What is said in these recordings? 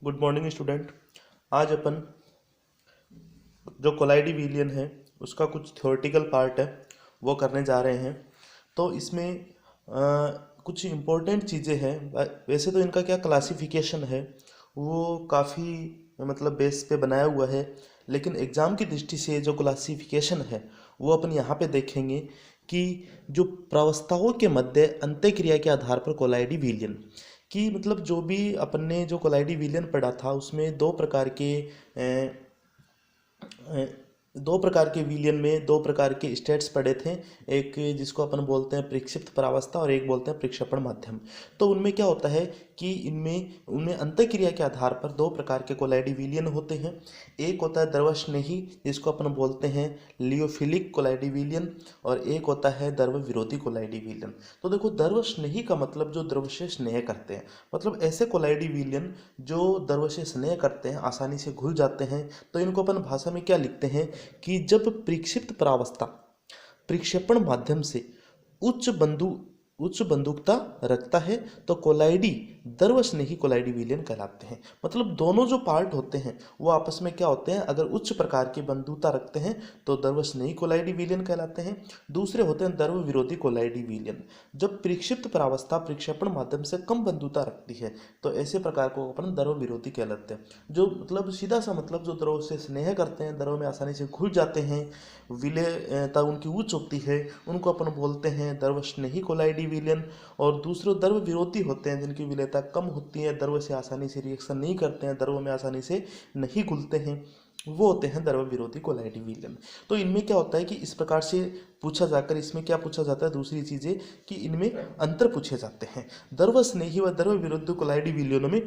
Good morning student. आज अपन जो कोलाइडी विलियन है उसका कुछ थ्योरेटिकल पार्ट है वो करने जा रहे हैं। तो इसमें कुछ इम्पोर्टेंट चीज़ें हैं। वैसे तो इनका क्या क्लासिफिकेशन है वो काफ़ी मतलब बेस पे बनाया हुआ है, लेकिन एग्ज़ाम की दृष्टि से जो क्लासिफिकेशन है वो अपन यहाँ पे देखेंगे कि जो प्रावस्थाओं के मध्य अंत्यक्रिया के आधार पर कोलाइडी विलियन कि मतलब जो भी अपन ने जो कोलाइडी विलियन पढ़ा था उसमें अ, दो प्रकार के विलियन में दो प्रकार के स्टेट्स पढ़े थे। एक जिसको अपन बोलते हैं प्रक्षिप्त प्रावस्था और एक बोलते हैं प्रक्षेपण माध्यम। तो उनमें क्या होता है कि इनमें उनमें अंतःक्रिया के आधार पर दो प्रकार के कोलाइडी विलियन होते हैं। एक होता है द्रवस्नेही जिसको अपन बोलते हैं लियोफिलिक कोलाइडी विलियन, और एक होता है द्रव विरोधी कोलाइडी विलियन। तो देखो, द्रवस्नेही का मतलब जो द्रव से स्नेह करते हैं, मतलब ऐसे कोलाइडी विलियन जो द्रव से स्नेह करते हैं, आसानी से घुल जाते हैं। तो इनको अपन भाषा में क्या लिखते हैं कि जब प्रक्षिप्त प्रावस्था प्रक्षेपण माध्यम से उच्च बंधु उच्च बंधुकता रखता है तो कोलाइडी द्रवस्नेही कोलाइडी विलियन कहलाते हैं। मतलब दोनों जो पार्ट होते हैं वो आपस में क्या होते हैं, अगर उच्च प्रकार की बंधुता रखते हैं तो द्रवस्नेही कोलाइडी विलियन कहलाते हैं। दूसरे होते हैं द्रव विरोधी कोलाइडी विलियन। जब प्रक्षिप्त प्रावस्था प्रक्षेपण माध्यम से कम बंधुता रखती है तो ऐसे प्रकार को अपन द्रव विरोधी कहलाते हैं। जो मतलब सीधा सा मतलब जो द्रव से स्नेह करते हैं, द्रव में आसानी से घुल जाते हैं, विलेयता उनकी उच्च होती है, उनको अपन बोलते हैं द्रवस्नेही कोलाइडी विलियन। और दूसरे द्रव विरोधी होते हैं जिनकी विलेयता कम होती है, द्रव से आसानी से रिएक्शन नहीं करते हैं, द्रव में आसानी से नहीं घुलते हैं, वो होते हैं द्रव विरोधी कोलाइडी विलियन। तो इनमें क्या होता है कि इस प्रकार से पूछा जाकर इसमें क्या पूछा जाता है, दूसरी चीज़ें कि इनमें अंतर पूछे जाते हैं। द्रव स्नेही व द्रव विरोधी कोलाइडी विलियनों में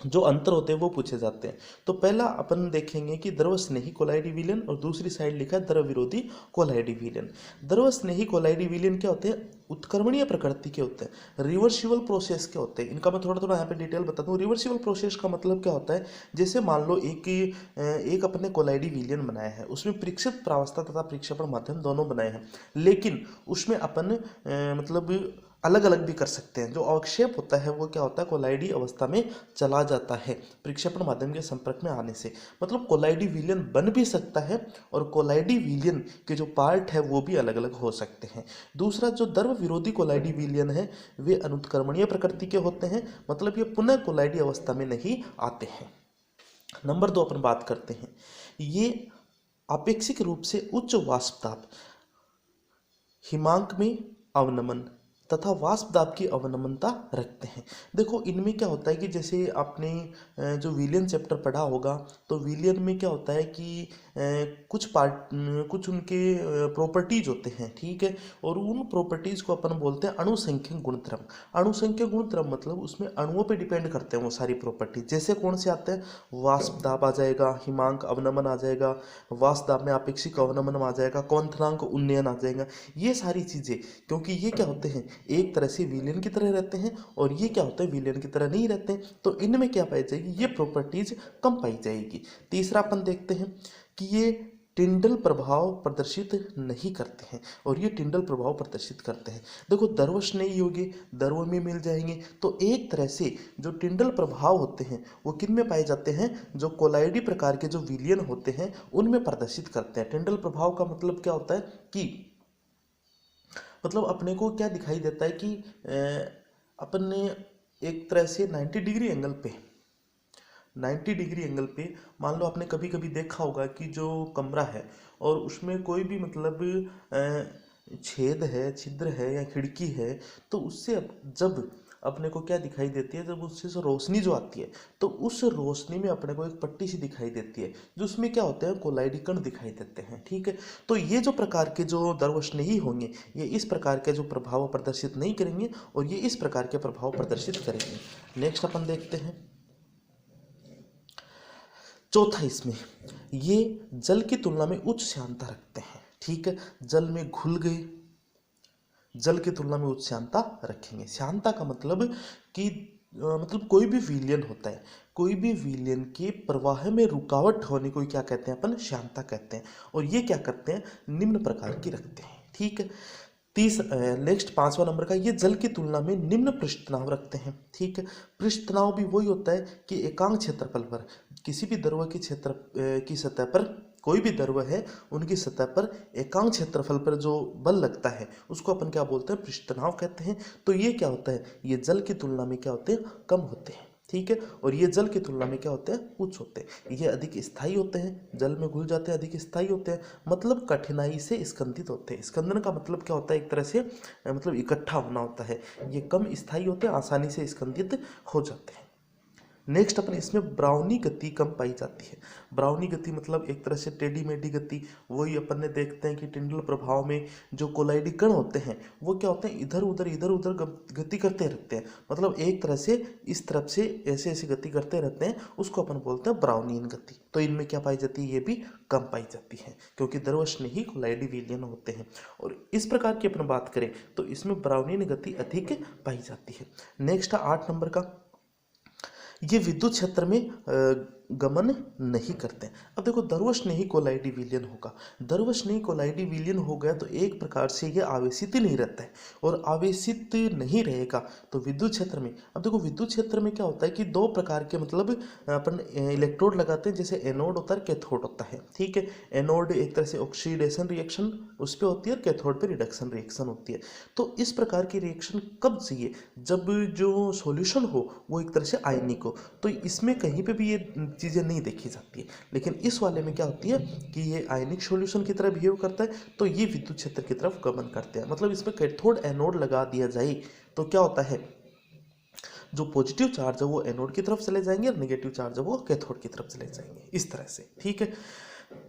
जो अंतर होते हैं वो पूछे जाते हैं। तो पहला अपन देखेंगे कि द्रव स्नेही कोलाइडी विलियन और दूसरी साइड लिखा है द्रव विरोधी कोलाइडी विलियन। द्रव स्नेही कोलाइडी विलियन क्या होते हैं, उत्क्रमणीय प्रकृति के होते हैं, रिवर्सिबल प्रोसेस के होते हैं। इनका मैं थोड़ा थोड़ा यहाँ पे डिटेल बताता हूँ। रिवर्सिबल प्रोसेस का मतलब क्या होता है, जैसे मान लो एक अपने कोलाइडी विलियन बनाया है, उसमें प्रक्षिप्त प्रावस्था तथा प्रक्षेपण माध्यम दोनों बनाए हैं, लेकिन उसमें अपन मतलब अलग अलग भी कर सकते हैं। जो अवक्षेप होता है वो क्या होता है, कोलाइडी अवस्था में चला जाता है प्रक्षेपण माध्यम के संपर्क में आने से। मतलब कोलाइडी विलियन बन भी सकता है और कोलाइडी विलियन के जो पार्ट है वो भी अलग अलग हो सकते हैं। दूसरा जो द्रव विरोधी कोलाइडी विलियन है वे अनुत्क्रमणीय प्रकृति के होते हैं, मतलब ये पुनः कोलाइडी अवस्था में नहीं आते हैं। नंबर 2 अपन बात करते हैं, ये अपेक्षिक रूप से उच्च वाष्प दाब, हिमांक में अवनमन तथा वाष्प दाब की अवनमनता रखते हैं। देखो, इनमें क्या होता है कि जैसे आपने जो विलियन चैप्टर पढ़ा होगा, तो विलियन में क्या होता है कि कुछ उनके प्रॉपर्टीज होते हैं, ठीक है, और उन प्रॉपर्टीज़ को अपन बोलते हैं अणुसंख्यक गुणधर्म। अणुसंख्यक गुणधर्म मतलब उसमें अणुओं पे डिपेंड करते हैं वो सारी प्रॉपर्टीज। जैसे कौन से आते हैं, वाष्प दाब आ जाएगा, हिमांक अवनमन आ जाएगा, वाष्प दाब में आपेक्षिक अवनमन आ जाएगा, क्वथनांक उन्नयन आ जाएगा। ये सारी चीज़ें, क्योंकि ये क्या होते हैं, एक तरह से विलियन की तरह रहते हैं और ये क्या होता है, विलियन की तरह नहीं रहते हैं। तो इनमें क्या पाई जाएगी, ये प्रॉपर्टीज कम पाई जाएगी। तीसरा अपन देखते हैं कि ये टिंडल प्रभाव प्रदर्शित नहीं करते हैं, और ये टिंडल प्रभाव प्रदर्शित करते हैं। देखो, द्रवस्नेही योगी द्रव में मिल जाएंगे, तो एक तरह से जो टिंडल प्रभाव होते हैं वो किन में पाए जाते हैं, जो कोलाइडी प्रकार के जो विलियन होते हैं उनमें प्रदर्शित करते हैं। टिंडल प्रभाव का मतलब क्या होता है कि मतलब अपने को क्या दिखाई देता है कि अपन ने एक तरह से 90 डिग्री एंगल पे मान लो, आपने कभी कभी देखा होगा कि जो कमरा है और उसमें कोई भी मतलब छेद है, छिद्र है या खिड़की है, तो उससे जब अपने को क्या दिखाई देती है, जब उससे रोशनी जो आती है तो उस रोशनी में अपने को एक पट्टी सी दिखाई देती है, जो उसमें क्या होते हैं, कोलाइडी कण दिखाई देते हैं, ठीक है। तो ये जो प्रकार के जो द्रवस्नेही होंगे ये इस प्रकार के जो प्रभाव प्रदर्शित नहीं करेंगे और ये इस प्रकार के प्रभाव प्रदर्शित करेंगे। नेक्स्ट अपन देखते हैं चौथा, इसमें ये जल की तुलना में उच्च श्यानता रखते हैं, ठीक है। जल में घुल गए, जल की तुलना में उच्च श्यानता रखेंगे। श्यानता का मतलब कि मतलब कोई भी विलियन होता है, कोई भी विलियन के प्रवाह में रुकावट होने को क्या कहते हैं, अपन श्यानता कहते हैं। और ये क्या करते हैं, निम्न प्रकार की रखते हैं, ठीक है। नेक्स्ट 5वां नंबर का, ये जल की तुलना में निम्न पृष्ठ तनाव रखते हैं। ठीक है, पृष्ठ तनाव भी वही होता है कि एकांक क्षेत्रफल पर किसी भी द्रव की सतह पर, कोई भी द्रव है उनकी सतह पर एकांक क्षेत्रफल पर जो बल लगता है उसको अपन क्या बोलते हैं, पृष्ठ तनाव कहते हैं। तो ये क्या होता है, ये जल की तुलना में क्या होते हैं, कम होते हैं। ठीक है, और ये जल की तुलना में क्या होते हैं, उच्च होते हैं। ये अधिक स्थायी होते हैं, जल में घुल जाते हैं, अधिक स्थायी होते हैं, मतलब कठिनाई से स्कंदित होते हैं। स्कंदन का मतलब क्या होता है, एक तरह से मतलब इकट्ठा होना होता है। ये कम स्थायी होते हैं, आसानी से स्कंदित हो जाते हैं। नेक्स्ट अपन इसमें ब्राउनी गति कम पाई जाती है। ब्राउनी गति मतलब एक तरह से टेढ़ी मेढ़ी गति, वही अपन ने देखते हैं कि टिंडल प्रभाव में जो कोलाइडी कण होते हैं वो क्या होते हैं, इधर उधर गति करते रहते हैं, मतलब एक तरह से इस तरफ से ऐसे ऐसे गति करते रहते हैं, उसको अपन बोलते हैं ब्राउनियन गति। तो इनमें क्या पाई जाती है, ये भी कम पाई जाती है, क्योंकि द्रवस्नेही कोलाइडी विलयन होते हैं। और इस प्रकार की अपन बात करें तो इसमें ब्राउनियन गति अधिक पाई जाती है। नेक्स्ट 8 नंबर का, ये विद्युत क्षेत्र में गमन नहीं करते। अब देखो, द्रवस्नेही कोलाइडी विलयन होगा, द्रवस्नेही कोलाइडी विलयन हो गया तो एक प्रकार से ये आवेशित ही नहीं रहता है, और आवेशित नहीं रहेगा तो विद्युत क्षेत्र में, अब देखो विद्युत क्षेत्र में क्या होता है कि दो प्रकार के मतलब अपन इलेक्ट्रोड लगाते हैं, जैसे एनोड होता है, कैथोड होता है। ठीक है, एनोड एक तरह से ऑक्सीडेशन रिएक्शन उस पर होती है, और कैथोड पे रिडक्शन रिएक्शन होती है। तो इस प्रकार की रिएक्शन कब चाहिए, जब जो सॉल्यूशन हो वो एक तरह से आयनिक हो। तो इसमें कहीं पे भी ये चीज़ें नहीं देखी जाती है, लेकिन इस वाले में क्या होती है कि ये आयनिक सॉल्यूशन की तरह बिहेव करता है, तो ये विद्युत क्षेत्र की तरफ गमन करते हैं। मतलब इसमें कैथोड एनोड लगा दिया जाए तो क्या होता है, जो पॉजिटिव चार्ज है वो एनोड की तरफ चले जाएंगे और नेगेटिव चार्ज है वो कैथोड की तरफ चले जाएंगे, इस तरह से। ठीक है,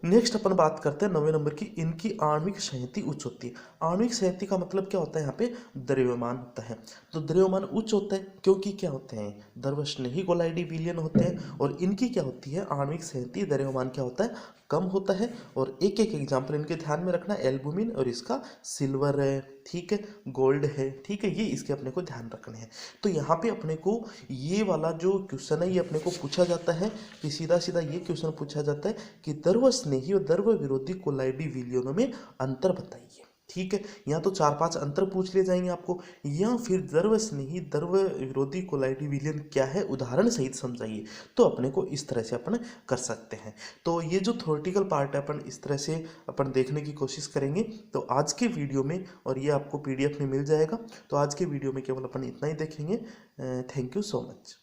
नेक्स्ट अपन बात करते हैं 9वें नंबर की, इनकी आणविक संहति उच्च होती है। आणविक संहति का मतलब क्या होता है, यहाँ पे द्रव्यमान होता है। तो द्रव्यमान उच्च होता है क्योंकि क्या होते हैं, द्रवस्नेही कोलाइडी विलयन होते हैं, और इनकी क्या होती है, आणविक संहति द्रव्यमान क्या होता है, कम होता है। और एक एक एग्जाम्पल इनके ध्यान में रखना, एल्बुमिन और इसका सिल्वर है, ठीक है, गोल्ड है, ठीक है, ये इसके अपने को ध्यान रखने हैं। तो यहाँ पे अपने को ये वाला जो क्वेश्चन है ये अपने को पूछा जाता है कि सीधा सीधा ये क्वेश्चन पूछा जाता है कि द्रवस्नेही और द्रव विरोधी कोलाइडी विलयनों में अंतर बताइए। ठीक है, या तो 4-5 अंतर पूछ लिए जाएंगे आपको, या फिर द्रवस्नेही द्रव विरोधी कोलाइडी विलयन क्या है उदाहरण सहित समझाइए। तो अपने को इस तरह से अपन कर सकते हैं। तो ये जो थ्योरेटिकल पार्ट है अपन इस तरह से अपन देखने की कोशिश करेंगे। तो आज के वीडियो में, और ये आपको PDF में मिल जाएगा, तो आज के वीडियो में केवल अपन इतना ही देखेंगे। Thank you so much.